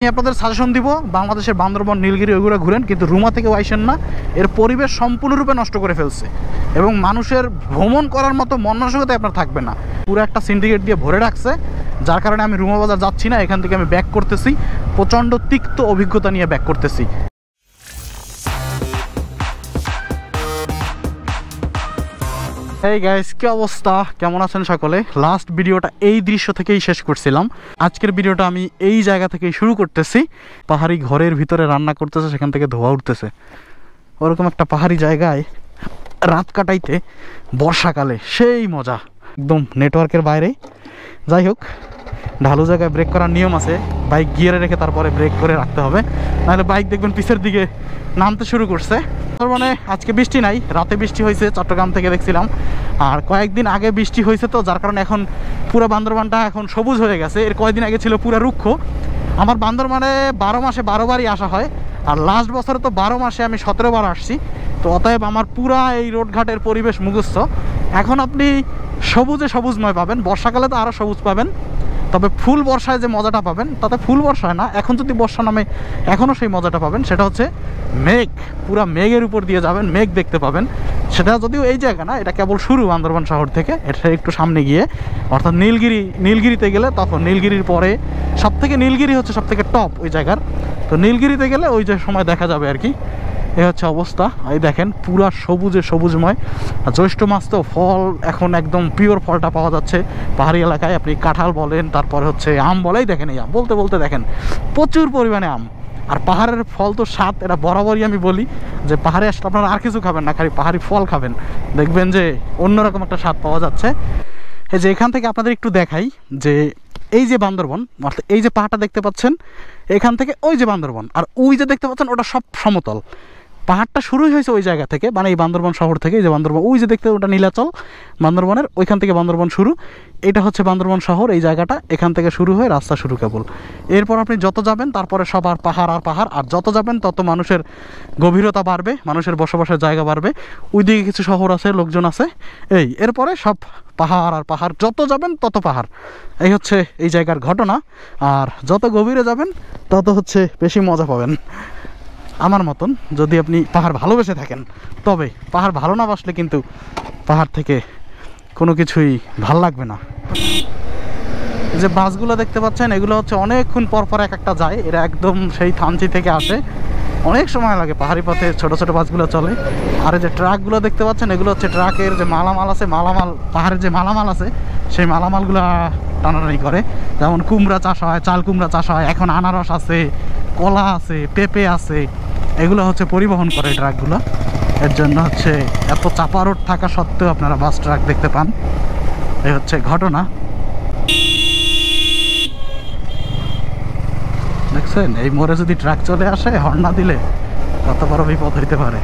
আমি আপনাদের সাজেশন দিব বাংলাদেশের বান্দরবন নীলগিরি ওইগুলো ঘুরেন, কিন্তু রুমা থেকে আইসেন না। এর পরিবেশ সম্পূর্ণরূপে নষ্ট করে ফেলছে এবং মানুষের ভ্রমণ করার মতো মন মানসিকতা আপনার থাকবে না। পুরো একটা সিন্ডিকেট দিয়ে ভরে রাখছে, যার কারণে আমি রুমা বাজার যাচ্ছি না। এখান থেকে আমি ব্যাক করতেছি, প্রচণ্ড তিক্ত অভিজ্ঞতা নিয়ে ব্যাক করতেছি। এই গাইস, কি অবস্থা, কেমন আছেন সকলে? লাস্ট ভিডিওটা এই দৃশ্য থেকেই শেষ করছিলাম। আজকের ভিডিওটা আমি এই জায়গা থেকেই শুরু করতেছি। পাহাড়ি ঘরের ভিতরে রান্না করতেছে, সেখান থেকে ধোঁয়া উঠতেছে। ওরকম একটা পাহাড়ি জায়গায় রাত কাটাইতে বর্ষাকালে সেই মজা, একদম নেটওয়ার্কের বাইরে। যাই হোক, ঢালু জায়গায় ব্রেক করার নিয়ম আছে, বাইক গিয়ারে রেখে তারপরে ব্রেক করে রাখতে হবে, নাহলে বাইক দেখবেন পিছের দিকে নামতে শুরু করছে। মানে আজকে বৃষ্টি নাই, রাতে বৃষ্টি হয়েছে, চট্টগ্রাম থেকে দেখছিলাম। আর কয়েকদিন আগে বৃষ্টি হয়েছে, তো যার কারণে এখন পুরো বান্দরবানটা এখন সবুজ হয়ে গেছে। এর কয়েকদিন আগে ছিল পুরো রুক্ষ। আমার বান্দরবানে 12 মাসে 12 বারই আসা হয়, আর লাস্ট বছরে তো 12 মাসে আমি 17 বার আসছি। তো অতএব আমার পুরা এই রোডঘাটের পরিবেশ মুখস্থ। এখন আপনি সবুজে সবুজময় পাবেন, বর্ষাকালে তো আরও সবুজ পাবেন। তবে ফুল বর্ষায় যে মজাটা পাবেন, তাতে ফুল বর্ষায় না, এখন যদি বর্ষা নামে এখনও সেই মজাটা পাবেন। সেটা হচ্ছে মেঘ, পুরা মেঘের উপর দিয়ে যাবেন, মেঘ দেখতে পাবেন। সেটা যদিও এই জায়গা না, এটা কেবল শুরু বান্দরবান শহর থেকে। এটা একটু সামনে গিয়ে, অর্থাৎ নীলগিরিতে গেলে, তখন নীলগিরির পরে নীলগিরি হচ্ছে সব থেকে টপ ওই জায়গার। তো নীলগিরিতে গেলে ওই যে সময় দেখা যাবে আর কি। এই হচ্ছে অবস্থা। এই দেখেন, পুরা সবুজে সবুজময়। জ্যৈষ্ঠ মাস তো, ফল এখন একদম পিওর ফলটা পাওয়া যাচ্ছে পাহাড়ি এলাকায়। আপনি কাঁঠাল বলেন, তারপরে হচ্ছে আম বলেই, দেখেন এই আম বলতে বলতে দেখেন প্রচুর পরিমাণে আম। আর পাহাড়ের ফল তো স্বাদ, এটা বরাবরই আমি বলি যে পাহাড়ে আসলে আপনারা আর কিছু খাবেন না, খালি পাহাড়ি ফল খাবেন, দেখবেন যে অন্যরকম একটা স্বাদ পাওয়া যাচ্ছে। এই যে এখান থেকে আপনাদের একটু দেখাই যে এই যে বান্দরবন, অর্থাৎ এই যে পাহাড়টা দেখতে পাচ্ছেন, এখান থেকে ওই যে বান্দরবন, আর ওই যে দেখতে পাচ্ছেন ওটা সব সমতল। পাহাড়টা শুরুই হয়েছে ওই জায়গা থেকে, মানে এই বান্দরবন শহর থেকে। এই যে বান্দরবন, ওই যে দেখতে ওটা নীলাচল বান্দরবনের, ওইখান থেকে বান্দরবন শুরু। এটা হচ্ছে বান্দরবন শহর, এই জায়গাটা এখান থেকে শুরু হয়ে রাস্তা শুরু কেবল। এরপর আপনি যত যাবেন তারপরে সব আর পাহাড় আর পাহাড়, আর যত যাবেন তত মানুষের গভীরতা বাড়বে, মানুষের বসবাসের জায়গা বাড়বে। ওইদিকে কিছু শহর আছে, লোকজন আছে। এরপরে সব পাহাড় আর পাহাড়, যত যাবেন তত পাহাড়। এই হচ্ছে এই জায়গার ঘটনা। আর যত গভীরে যাবেন তত হচ্ছে বেশি মজা পাবেন আমার মতন, যদি আপনি পাহাড় ভালোবেসে থাকেন। তবে পাহাড় ভালো না বাসলে কিন্তু পাহাড় থেকে কোনো কিছুই ভাল লাগবে না। এই যে বাসগুলো দেখতে পাচ্ছেন, এগুলো হচ্ছে অনেকক্ষণ পর পর এক একটা যায়। এরা একদম সেই থানচি থেকে আসে, অনেক সময় লাগে। পাহাড়ি পথে ছোট ছোট বাসগুলো চলে। আর এই যে ট্রাকগুলো দেখতে পাচ্ছেন, এগুলো হচ্ছে ট্রাকের যে মালামাল আছে, পাহাড়ের যে মালামাল আছে, সেই মালামালগুলো টানাটানি করে। যেমন কুমড়া চাষ হয়, চাল কুমড়া চাষ হয়, এখন আনারস আছে, কলা আছে, পেঁপে আছে, এগুলো হচ্ছে পরিবহন করে ট্রাকগুলো। এর জন্য হচ্ছে এত চাপা রোড থাকা সত্ত্বেও আপনারা বাস ট্রাক দেখতে পান। এই হচ্ছে ঘটনা। দেখছেন, এই মোড়ে যদি ট্রাক চলে আসে, হর্ন না দিলে কত বড় বিপদ হইতে পারে।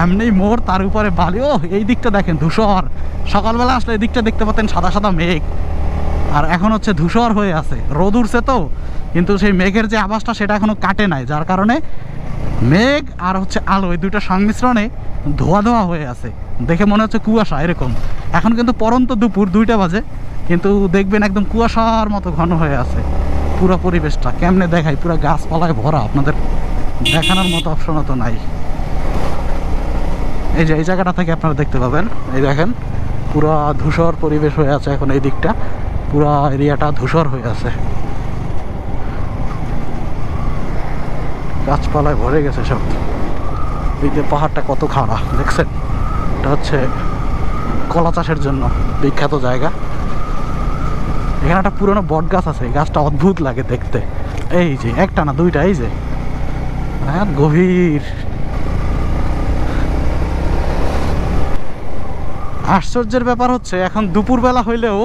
এমনি মোড়, তার উপরে বালি। ও এই দিকটা দেখেন ধূসর। সকালবেলা আসলে এই দিকটা দেখতে পাতেন সাদা সাদা মেঘ, আর এখন হচ্ছে ধূসর হয়ে আছে। রোদ উঠছে তো, কিন্তু সেই মেঘের যে আভাসটা সেটা এখনো কাটে নাই, যার কারণে মেঘ আর হচ্ছে আলো, এই দুইটা সংমিশ্রণে ধোয়া ধোয়া হয়ে আছে। দেখে মনে হচ্ছে কুয়াশা এরকম। এখন কিন্তু পরন্ত দুপুর 2টা বাজে, কিন্তু দেখবেন একদম কুয়াশার মতো ঘন হয়ে আছে পুরো পরিবেশটা। কেমনে দেখাই, পুরো গাছপালায় ভরা, আপনাদের দেখানোর মতো অপশনও তো নাই। এই যে এই জায়গাটা থেকে আপনারা দেখতে পাবেন, এই দেখেন পুরো ধূসর পরিবেশ হয়ে আছে এখন। এই দিকটা পুরো এরিয়াটা ধূসর হয়ে আছে, গাছপালায় ভরে গেছে সব। এই যে পাহাড়টা কত খাড়া দেখছেন, এটা হচ্ছে কলা চাষের জন্য বিখ্যাত জায়গা। এখানে একটা পুরনো বট গাছ আছে, গাছটা অদ্ভুত লাগে দেখতে। এই যে একটা না দুইটা, এই যে হ্যাঁ, গভীর। আশ্চর্যের ব্যাপার হচ্ছে, এখন দুপুরবেলা হইলেও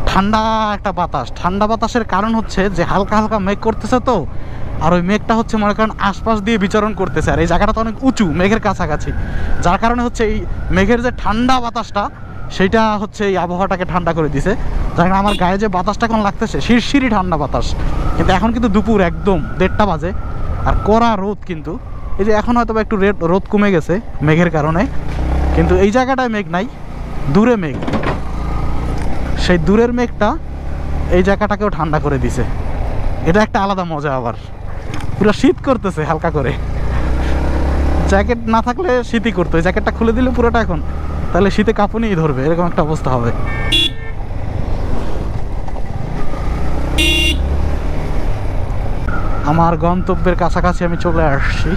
ঠান্ডা একটা বাতাস। ঠান্ডা বাতাসের কারণ হচ্ছে যে হালকা হালকা মেঘ করতেছে তো, আর ওই মেঘটা হচ্ছে মনে করেন আশপাশ দিয়ে বিচরণ করতেছে। আর এই জায়গাটা তো অনেক উঁচু, মেঘের কাছাকাছি, যার কারণে হচ্ছে এই মেঘের যে ঠান্ডা বাতাসটা, সেইটা হচ্ছে এই আবহাওয়াটাকে ঠান্ডা করে দিছে। যার কারণে আমার গায়ে যে বাতাসটা এখন লাগতেছে, শিরশিরি ঠান্ডা বাতাস। কিন্তু এখন কিন্তু দুপুর একদম 1:30 বাজে, আর কড়া রোদ। কিন্তু এই যে এখন হয়তো একটু রোদ কমে গেছে মেঘের কারণে। কিন্তু এই জায়গাটায় মেঘ নাই, দূরে মেঘ। সেই দূরের মেঘটা এই জায়গাটাকেও ঠান্ডা করে দিছে। এটা একটা আলাদা মজা। আবার পুরো শীত করতেছে হালকা করে। জ্যাকেট না থাকলে শীতই করতো, জ্যাকেটটা খুলে দিলে পুরোটা এখন, তাহলে শীতে কাঁপুনিই ধরবে, এরকম একটা অবস্থা হবে। আমার গন্তব্যের কাছাকাছি আমি চলে আসছি।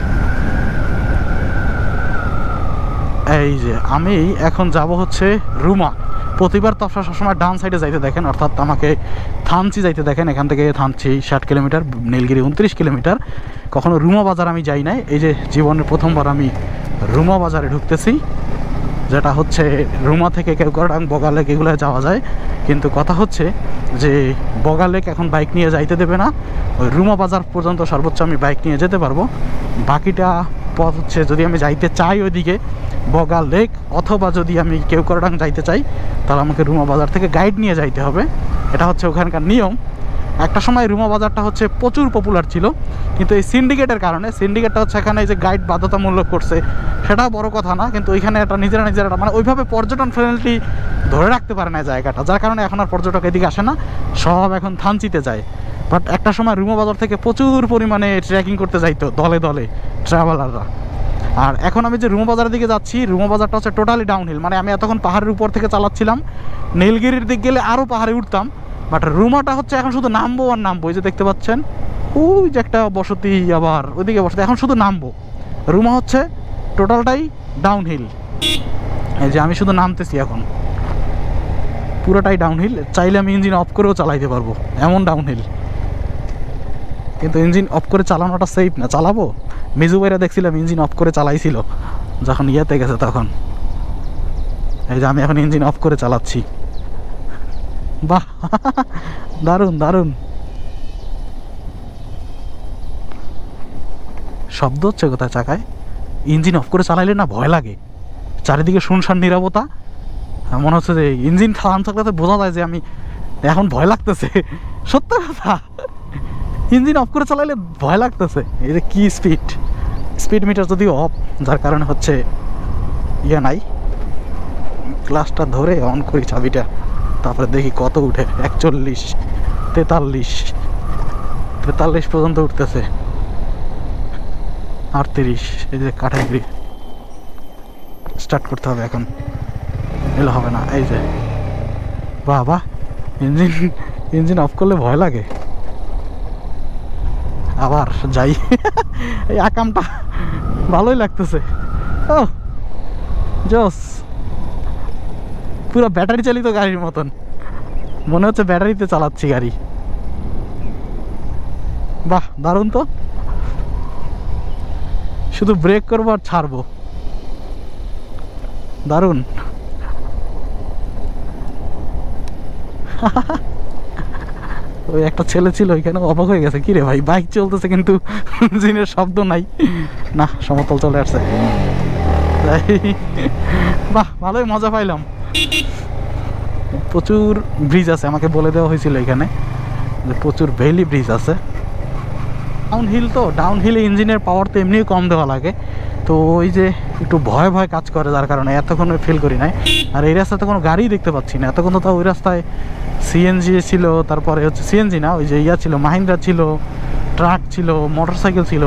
এই যে আমি এখন যাব হচ্ছে রুমা। প্রতিবার তো আপনারা সবসময় ডান সাইডে যাইতে দেখেন, অর্থাৎ আমাকে থানচি যাইতে দেখেন। এখান থেকে থানচি 60 কিলোমিটার, নীলগিরি 29 কিলোমিটার। কখনো রুমা বাজার আমি যাই নাই। এই যে জীবনের প্রথমবার আমি রুমা বাজারে ঢুকতেছি, যেটা হচ্ছে রুমা থেকে কেওক্রাডাং, বগা লেক এগুলো যাওয়া যায়। কিন্তু কথা হচ্ছে যে বগা লেক এখন বাইক নিয়ে যাইতে দেবে না। ওই রুমা বাজার পর্যন্ত সর্বোচ্চ আমি বাইক নিয়ে যেতে পারবো। বাকিটা পথ হচ্ছে, যদি আমি যাইতে চাই ওইদিকে বগা লেক, অথবা যদি আমি কেওক্রাডাং যাইতে চাই, তাহলে আমাকে রুমা বাজার থেকে গাইড নিয়ে যাইতে হবে। এটা হচ্ছে ওখানকার নিয়ম। একটা সময় রুমা বাজারটা হচ্ছে প্রচুর পপুলার ছিল, কিন্তু এই সিন্ডিকেটের কারণে, সিন্ডিকেটটা হচ্ছে এখানে যে গাইড বাধ্যতামূলক করছে, সেটা বড় কথা না, কিন্তু ওইখানে এটা নিজেরা মানে ওইভাবে পর্যটন ফ্রেন্ডলি ধরে রাখতে পারে না জায়গাটা, যার কারণে এখন আর পর্যটক এদিকে আসে না, সব এখন থানচিতে যায়। বাট একটা সময় রুমা বাজার থেকে প্রচুর পরিমাণে ট্রেকিং করতে যাইতো দলে দলে ট্রাভেলাররা। আর এখন আমি যে রুমা বাজারের দিকে যাচ্ছি, রুমা বাজারটা হচ্ছে টোটালি ডাউনহিল। মানে আমি এতক্ষণ পাহাড়ের উপর থেকে চালাচ্ছিলাম, নীলগিরির দিক গেলে আরও পাহাড়ে উঠতাম, বাট রুমাটা হচ্ছে এখন শুধু নামবো আর নামবো। এই যে দেখতে পাচ্ছেন ওই যে একটা বসতি, আবার ওইদিকে বসতি, এখন শুধু নামবো। রুমা হচ্ছে টোটালটাই ডাউনহিল। এই যে আমি শুধু নামতেছি, এখন পুরোটাই ডাউনহিল। চাইলে আমি ইঞ্জিন অফ করেও চালাইতে পারবো, এমন ডাউনহিল। কিন্তু ইঞ্জিন অফ করে চালানোটা সেফ না। চালাবো, মিজু ভাইরা দেখছিলাম ইঞ্জিন অফ করে চালাইছিল যখন ইয়েতে গেছে তখন। এই যে আমি এখন ইঞ্জিন অফ করে চালাচ্ছি। বাহ, দারুণ দারুণ শব্দ হচ্ছে কোথায় চাকায়। ইঞ্জিন অফ করে চালাইলে না ভয় লাগে, চারিদিকে শুনশান নীরবতা। মনে হচ্ছে যে ইঞ্জিন থাম থাকলে বোঝা যায় যে আমি এখন ভয় লাগতেছে। সত্য কথা, ইঞ্জিন অফ করে চালাইলে ভয় লাগতেছে। এই যে কি স্পিড মিটার যদিও অফ, যার কারণে হচ্ছে ইয়ে নাই। গ্লাসটা ধরে অন করি চাবিটা, তারপরে দেখি কত উঠে। 41, 43 পর্যন্ত উঠতেছে। 38। এই যে কাঠাগিরি স্টার্ট করতে হবে এখন, এলে হবে না। এই যে বাহ বাহ, ইঞ্জিন অফ করলে ভয় লাগে। আবার যাই, এই আকামটা ভালোই লাগতেছে। ও জোস, পুরো ব্যাটারি চালিত গাড়ির মতন মনে হচ্ছে, ব্যাটারিতে চালাচ্ছি গাড়ি। বাহ, দারুণ তো। শুধু ব্রেক করবো আর ছাড়বো, দারুণ। ওই একটা ছেলে ছিল ওইখানে, অবাক হয়ে গেছে, কিরে ভাই বাইক চলতেছে কিন্তু ইঞ্জিনের শব্দ নাই। না, সমতল চলে আসছে। বাহ, ভালোই মজা পাইলাম। প্রচুর ব্রিজ আছে, আমাকে বলে দেওয়া হয়েছিল এখানে যে প্রচুর ভ্যালি ব্রিজ আছে। ডাউনহিল তো, ডাউনহিলে ইঞ্জিনের পাওয়ার তো এমনিই কম দেওয়া লাগে, তো ওই যে একটু ভয় ভয় কাজ করে, যার কারণে এতক্ষণ ফিল করি নাই। আর এই রাস্তাতে কোনো গাড়ি দেখতে পাচ্ছি না এতক্ষণ তো। ওই রাস্তায় সিএনজি ছিল, তারপরে হচ্ছে সিএনজি না, ওই যে ইয়া ছিল, মাহিন্দ্রা ছিল, ট্রাক ছিল, মোটরসাইকেল ছিল।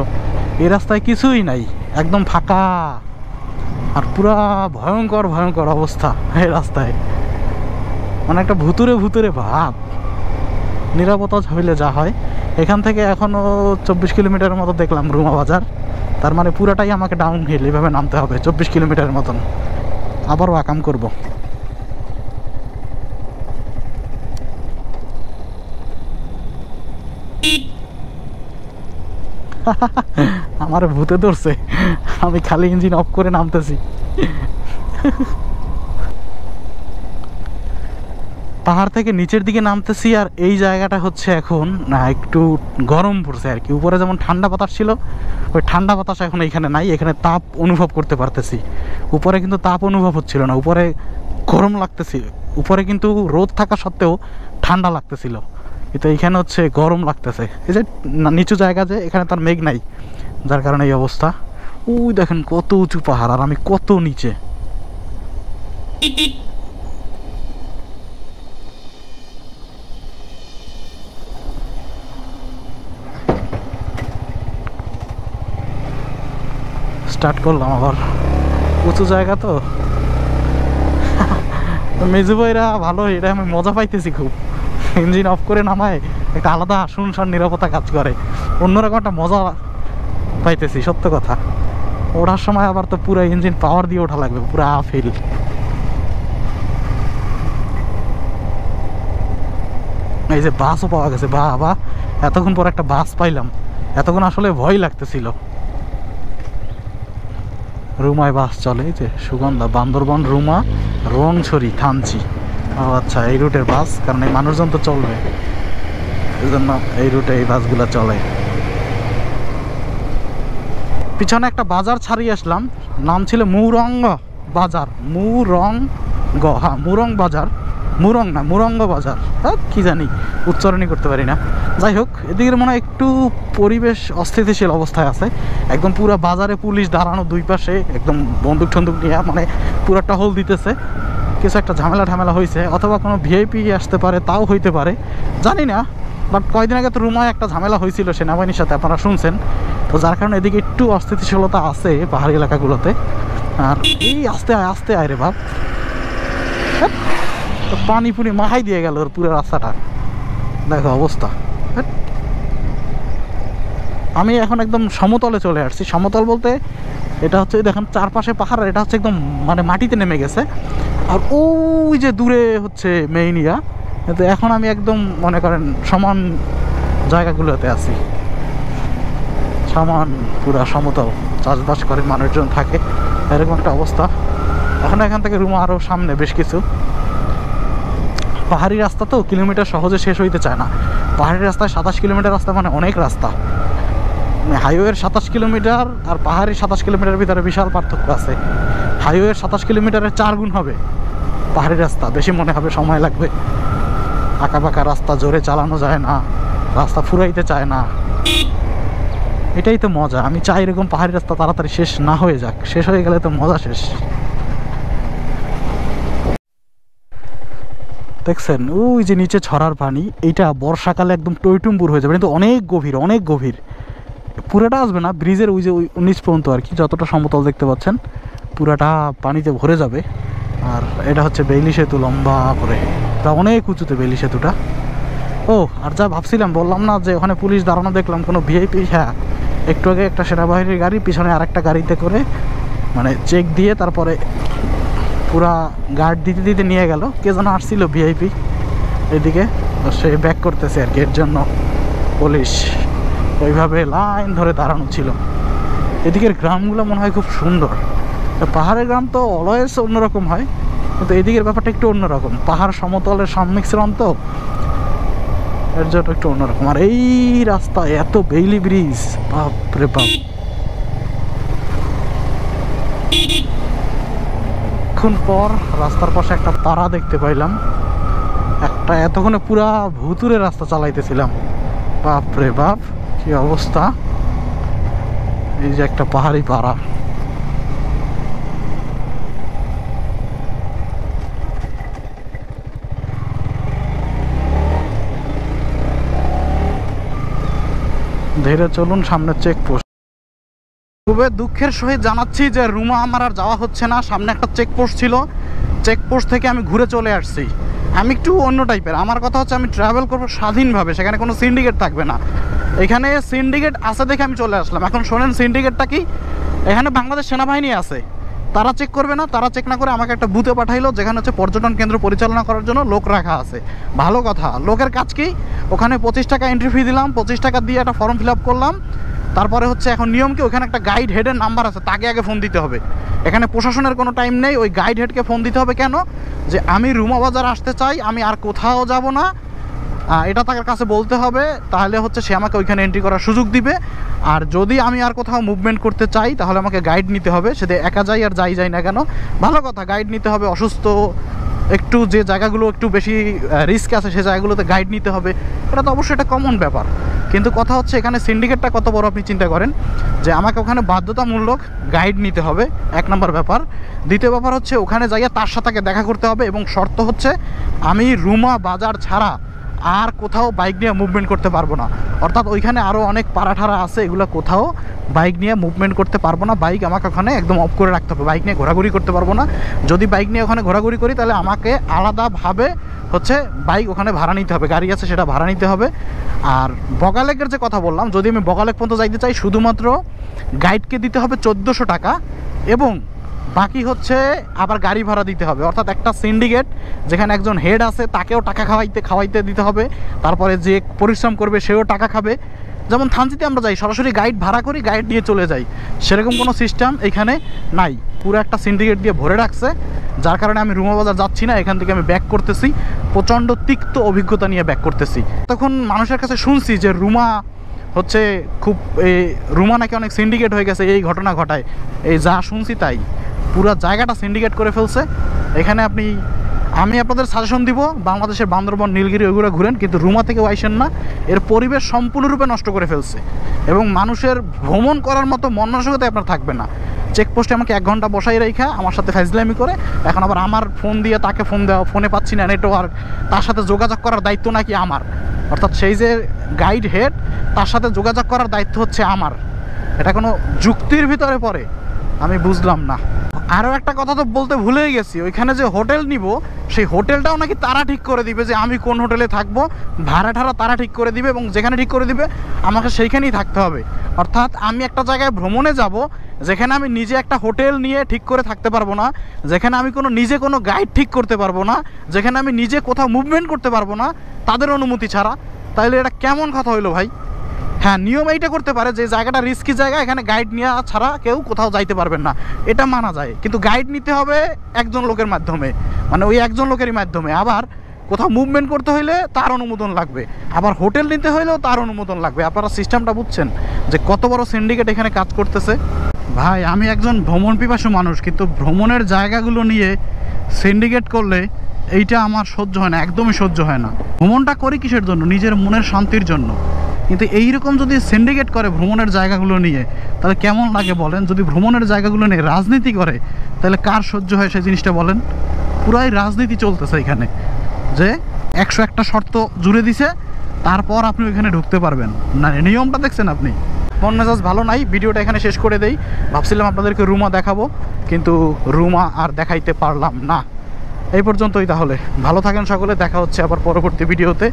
এই রাস্তায় কিছুই নাই, একদম ফাঁকা। আর পুরা ভয়ঙ্কর ভয়ঙ্কর অবস্থা এই রাস্তায়, মানে একটা ভুতুরে ভাব। নিরাপত্তা ঝামেলা যা হয়। এখান থেকে এখনও 24 কিলোমিটারের মতো দেখলাম রুমা বাজার, তার মানে পুরাটাই আমাকে ডাউন হিল এভাবে নামতে হবে 24 কিলোমিটারের মতন। আবারও আকাম করব। আমার ভূতে ধরছে, আমি খালি ইঞ্জিন অফ করে নামতেছি। পাহাড় থেকে নিচের দিকে নামতেছি, আর এই জায়গাটা হচ্ছে এখন না একটু গরম পড়ছে আর কি। উপরে যেমন ঠান্ডা বাতাস ছিল, ওই ঠান্ডা বাতাস এখন এখানে নাই। এখানে তাপ অনুভব করতে পারতেছি, উপরে কিন্তু তাপ অনুভব হচ্ছিল না, উপরে গরম লাগতেছিল। উপরে কিন্তু রোদ থাকা সত্ত্বেও ঠান্ডা লাগতেছিল, কিন্তু এইখানে হচ্ছে গরম লাগতেছে। এই যে নিচু জায়গা, যে এখানে তার মেঘ নাই, যার কারণে এই অবস্থা। ওই দেখেন কত উঁচু পাহাড়, আর আমি কত নিচে। স্টার্ট করলাম আবার, উঁচু জায়গা তো। মেজু ভাইরা ভালো, এটা আমি মজা পাইতেছি খুব। ইঞ্জিন অফ করে নামায় একটা আলাদা শুনশান নিরাপত্তা কাজ করে, অন্যরকম একটা মজা পাইতেছি সত্য কথা। ওঠার সময় আবার তো পুরো ইঞ্জিন পাওয়ার দিয়ে ওঠা লাগবে, পুরো ফিল। এই যে বাসও পাওয়া গেছে, বাহ, এতক্ষণ পর একটা বাস পাইলাম। এতক্ষণ আসলে ভয় লাগতেছিল। রুমায় বাস চলে, এই যে সুগন্ধা, বান্দরবন, রুমা, রংছড়ি, থানচি। ও আচ্ছা, এই রুটের বাস, কারণ এই মানুষজন তো চলবে, এই জন্য এই রুটে এই বাসগুলো চলে। পিছনে একটা বাজার ছাড়িয়ে আসলাম, নাম ছিল মুরঙ্গ বাজার, হ্যাঁ মুরং বাজার, মুরং না মুরঙ্গ বাজার, কি জানি উচ্চারণই করতে পারি না। যাই হোক, এদিকের মনে হয় একটু পরিবেশ অস্থিতিশীল অবস্থায় আছে। একদম পুরো বাজারে পুলিশ দাঁড়ানো, দুই পাশে একদম বন্দুক টন্দুক নিয়ে, মানে পুরো টহল দিতেছে। কিছু একটা ঝামেলা হয়েছে, অথবা কোনো ভিআইপি আসতে পারে, তাও হইতে পারে, জানি না। বাট কয়েকদিন আগে তো রুমায় একটা ঝামেলা হয়েছিল সেনাবাহিনীর সাথে, আপনারা শুনছেন তো, যার কারণে এদিকে একটু অস্থিতিশীলতা আছে পাহাড়ি এলাকাগুলোতে। আর এই আস্তে আয় রে বাপ, পানি পুনি মাহাই দিয়ে গেল ওর পুরো রাস্তাটা, দেখো অবস্থা। আমি এখন একদম সমতলে চলে আসছি। সমতল বলতে এটা হচ্ছে, দেখেন চারপাশে পাহাড়, এটা হচ্ছে একদম মানে মাটিতে নেমে গেছে। আর ওই যে দূরে হচ্ছে মেইন ইয়া, কিন্তু এখন আমি একদম মনে করেন সমান জায়গাগুলোতে আছি, সমান পুরা সমতল, চাষবাস করে মানুষজন থাকে, এরকম একটা অবস্থা। এখন এখান থেকে রুমা আরও সামনে বেশ কিছু। পাহাড়ি রাস্তা তো কিলোমিটার সহজে শেষ হইতে চায় না। পাহাড়ি রাস্তায় 27 কিলোমিটার রাস্তা মানে অনেক রাস্তা। হাইওয়ের 27 কিলোমিটার আর পাহাড়ি 27 কিলোমিটারের ভিতরে বিশাল পার্থক্য আছে। হাইওয়ের 27 কিলোমিটারের 4 গুণ হবে পাহাড়ি রাস্তা, বেশি মনে হবে, সময় লাগবে। আঁকা বাঁকা রাস্তা, জোরে চালানো যায় না, রাস্তা ফুরাইতে চায় না। এটাই তো মজা। আমি চাই এরকম পাহাড়ি রাস্তা তাড়াতাড়ি শেষ না হয়ে যাক, শেষ হয়ে গেলে তো মজা শেষ। দেখছেন ওই যে নিচে ছড়ার পানি, এইটা বর্ষাকালে একদম টইটুম্বুর হয়ে যাবে, কিন্তু অনেক গভীর, অনেক গভীর। পুরাটা আসবে না, ব্রিজের ওই যে ওই নিচ পর্যন্ত আর কি, যতটা সমতল দেখতে পাচ্ছেন পুরাটা পানিতে ভরে যাবে। আর এটা হচ্ছে বেইলি সেতু, লম্বা করে, তা অনেক উঁচুতে বেইলি সেতুটা। ও আর যা ভাবছিলাম, বললাম না যে ওখানে পুলিশ দাঁড়ানো দেখলাম, কোনো ভিআইপি, হ্যাঁ একটু আগে একটা সেনাবাহিনীর গাড়ি পিছনে আরেকটা গাড়িতে করে মানে চেক দিয়ে তারপরে পুরা গার্ড দিতে দিতে নিয়ে গেল। কে যেন আসছিল ভিআইপি এদিকে, সে ব্যাক করতেছে আর কি, এর জন্য পুলিশ ওইভাবে লাইন ধরে দাঁড়ানো ছিল। এদিকের গ্রামগুলো মনে হয় খুব সুন্দর। পাহাড়ের গ্রাম তো অলওয়েজ অন্যরকম হয়, কিন্তু এদিকের ব্যাপারটা একটু অন্যরকম। পাহাড় সমতলের সংমিশ্রণ তো, এর জন্য একটু অন্যরকম। আর এই রাস্তা এত বেইলি ব্রিজ, বাপরে বাপ। কিছুক্ষণ পর রাস্তার পাশে একটা পাড়া দেখতে পাইলাম, একটা এতক্ষণে পুরা ভুতুরে রাস্তা চালাইতেছিলাম, বাপরে বাপ কি অবস্থা। এই যে একটা পাহাড়ি পাড়া, ধীরে চলুন, সামনে চেকপোস্ট। খুবই দুঃখের সহিত জানাচ্ছি যে রুমা আমার আর যাওয়া হচ্ছে না। সামনে একটা চেকপোস্ট ছিল, চেকপোস্ট থেকে আমি ঘুরে চলে আসছি। আমি একটু অন্য টাইপের, আমার কথা হচ্ছে আমি ট্রাভেল করবো স্বাধীনভাবে, সেখানে কোনো সিন্ডিকেট থাকবে না। এখানে সিন্ডিকেট আছে দেখে আমি চলে আসলাম। এখন শোনেন সিন্ডিকেটটা কি, এখানে বাংলাদেশ সেনাবাহিনী আছে, তারা চেক করবে না, তারা চেক না করে আমাকে একটা বুথে পাঠাইলো, যেখানে হচ্ছে পর্যটন কেন্দ্র পরিচালনা করার জন্য লোক রাখা আছে। ভালো কথা, লোকের কাজ কি, ওখানে 25 টাকা এন্ট্রি ফি দিলাম, 25 টাকা দিয়ে একটা ফর্ম ফিল আপ করলাম। তারপরে হচ্ছে এখন নিয়ম কি, ওখানে একটা গাইড হেডের নাম্বার আছে, তাকে আগে ফোন দিতে হবে। এখানে প্রশাসনের কোনো টাইম নেই, ওই গাইড হেডকে ফোন দিতে হবে। কেন, যে আমি রুমা বাজার আসতে চাই, আমি আর কোথাও যাব না, এটা তার কাছে বলতে হবে। তাহলে হচ্ছে সে আমাকে ওইখানে এন্ট্রি করার সুযোগ দিবে। আর যদি আমি আর কোথাও মুভমেন্ট করতে চাই, তাহলে আমাকে গাইড নিতে হবে। সেটা একা যাই আর যাই না কেন, ভালো কথা, গাইড নিতে হবে। অসুস্থ একটু যে জায়গাগুলো একটু বেশি রিস্ক আছে সেই জায়গাগুলোতে গাইড নিতে হবে, এটা তো অবশ্যই একটা কমন ব্যাপার। কিন্তু কথা হচ্ছে এখানে সিন্ডিকেটটা কত বড় আপনি চিন্তা করেন, যে আমাকে ওখানে বাধ্যতামূলক গাইড নিতে হবে, এক নম্বর ব্যাপার। দ্বিতীয় ব্যাপার হচ্ছে ওখানে যাইয়া তার সাথে দেখা করতে হবে, এবং শর্ত হচ্ছে আমি রুমা বাজার ছাড়া আর কোথাও বাইক নিয়ে মুভমেন্ট করতে পারবো না। অর্থাৎ ওইখানে আরও অনেক পাড়াঠারা আছে, এগুলো কোথাও বাইক নিয়ে মুভমেন্ট করতে পারবো না। বাইক আমাকে ওখানে একদম অফ করে রাখতে হবে, বাইক নিয়ে ঘোরাঘুরি করতে পারবো না। যদি বাইক নিয়ে ওখানে ঘোরাঘুরি করি তাহলে আমাকে আলাদাভাবে হচ্ছে বাইক ওখানে ভাড়া নিতে হবে, গাড়ি আছে সেটা ভাড়া নিতে হবে। আর বগালেকের যে কথা বললাম, যদি আমি বগালেক পর্যন্ত যাইতে চাই শুধুমাত্র গাইডকে দিতে হবে 1400 টাকা, এবং বাকি হচ্ছে আবার গাড়ি ভাড়া দিতে হবে। অর্থাৎ একটা সিন্ডিকেট যেখানে একজন হেড আছে তাকেও টাকা খাওয়াইতে দিতে হবে, তারপরে যে পরিশ্রম করবে সেও টাকা খাবে। যেমন থানচিতে আমরা যাই সরাসরি গাইড ভাড়া করি, গাইড নিয়ে চলে যাই, সেরকম কোনো সিস্টেম এখানে নাই। পুরো একটা সিন্ডিকেট দিয়ে ভরে রাখছে, যার কারণে আমি রুমা বাজার যাচ্ছি না, এখান থেকে আমি ব্যাক করতেছি, প্রচণ্ড তিক্ত অভিজ্ঞতা নিয়ে ব্যাক করতেছি। তখন মানুষের কাছে শুনছি যে রুমা হচ্ছে খুব রুমা নাকি অনেক সিন্ডিকেট হয়ে গেছে, এই ঘটনা ঘটায়। এই যা শুনছি তাই, পুরো জায়গাটা সিন্ডিকেট করে ফেলছে। এখানে আমি আপনাদের সাজেশন দিব, বাংলাদেশের বান্দরবন, নীলগিরি ওইগুলো ঘুরেন, কিন্তু রুমা থেকেও আইসেন না। এর পরিবেশ সম্পূর্ণরূপে নষ্ট করে ফেলছে, এবং মানুষের ভ্রমণ করার মতো মন মানসিকতা আপনার থাকবে না। চেকপোস্টে আমাকে 1 ঘন্টা বসাই রেখা আমার সাথে ফাইজলামি করে, এখন আবার আমার ফোন দিয়ে তাকে ফোন দেওয়া, ফোনে পাচ্ছি না নেটওয়ার্ক, তার সাথে যোগাযোগ করার দায়িত্ব নাকি আমার। অর্থাৎ সেই যে গাইড হেড, তার সাথে যোগাযোগ করার দায়িত্ব হচ্ছে আমার। এটা কোনো যুক্তির ভিতরে পড়ে? আমি বুঝলাম না। আরও একটা কথা তো বলতে ভুলেই গেছি, ওইখানে যে হোটেল নিব সেই হোটেলটাও নাকি তারা ঠিক করে দিবে, যে আমি কোন হোটেলে থাকবো, ভাড়া ঠাড়া তারা ঠিক করে দিবে, এবং যেখানে ঠিক করে দিবে আমাকে সেইখানেই থাকতে হবে। অর্থাৎ আমি একটা জায়গায় ভ্রমণে যাব যেখানে আমি নিজে একটা হোটেল নিয়ে ঠিক করে থাকতে পারবো না, যেখানে আমি নিজে কোনো গাইড ঠিক করতে পারবো না, যেখানে আমি নিজে কোথাও মুভমেন্ট করতে পারবো না তাদের অনুমতি ছাড়া, তাহলে এটা কেমন কথা হইলো ভাই? হ্যাঁ, নিয়ম এইটা করতে পারে যে জায়গাটা রিস্কি জায়গা, এখানে গাইড নেওয়া ছাড়া কেউ কোথাও যাইতে পারবেন না, এটা মানা যায়। কিন্তু গাইড নিতে হবে একজন লোকের মাধ্যমে, মানে ওই একজন লোকেরই মাধ্যমে। আবার কোথাও মুভমেন্ট করতে হইলে তার অনুমোদন লাগবে, আবার হোটেল নিতে হইলেও তার অনুমোদন লাগবে। আপনারা সিস্টেমটা বুঝছেন যে কত বড় সিন্ডিকেট এখানে কাজ করতেছে? ভাই, আমি একজন ভ্রমণ পিপাসু মানুষ, কিন্তু ভ্রমণের জায়গাগুলো নিয়ে সিন্ডিকেট করলে এইটা আমার সহ্য হয় না, একদমই সহ্য হয় না। ভ্রমণটা করি কিসের জন্য? নিজের মনের শান্তির জন্য। কিন্তু এইরকম যদি সিন্ডিকেট করে ভ্রমণের জায়গাগুলো নিয়ে, তাহলে কেমন লাগে বলেন? যদি ভ্রমণের জায়গাগুলো নিয়ে রাজনীতি করে, তাহলে কার সহ্য হয় সেই জিনিসটা বলেন? পুরাই রাজনীতি চলতেছে এখানে, যে 101টা শর্ত জুড়ে দিছে, তারপর আপনি ওইখানে ঢুকতে পারবেন না। নিয়মটা দেখছেন আপনি? মন মেজাজ ভালো নাই, ভিডিওটা এখানে শেষ করে দেই। ভাবছিলাম আপনাদেরকে রুমা দেখাবো, কিন্তু রুমা আর দেখাইতে পারলাম না। এই পর্যন্তই তাহলে, ভালো থাকেন সকলে, দেখা হচ্ছে আবার পরবর্তী ভিডিওতে।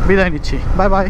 বিদায় নিচ্ছি, বাই বাই।